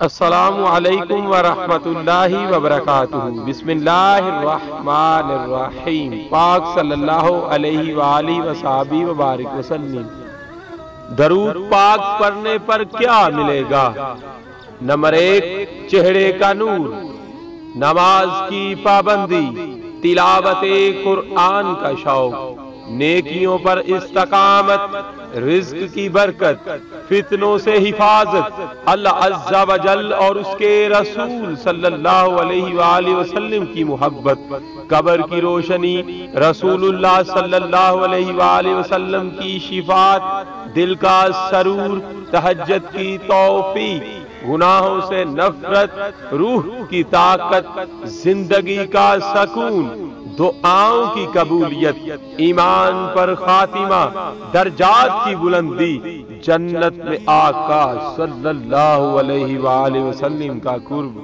السلام علیکم ورحمۃ اللہ وبرکاتہ۔ بسم اللہ الرحمن الرحیم۔ پاک صلی اللہ علیہ وآلہ وصحبہ وبارک وسلم۔ درود پاک پڑھنے پر کیا ملے گا؟ نمبر 1، چہرے کا نور، نماز کی پابندی، تلاوت قرآن کا شوق، نیکیوں پر استقامت، رزق کی برکت، فتنوں سے حفاظت، اللہ عز و جل اور اس کے رسول صلی اللہ علیہ وآلہ وسلم کی محبت، قبر کی روشنی، رسول اللہ صلی اللہ علیہ وآلہ وسلم کی شفاعت، دل کا سرور، تہجد کی توفیق، گناہوں سے نفرت، روح کی طاقت، زندگی کا سکون، دعاؤں کی قبولیت، ایمان پر خاتمہ، درجات کی بلندی، جنت میں آقا صلی اللہ علیہ وآلہ وسلم کا قرب۔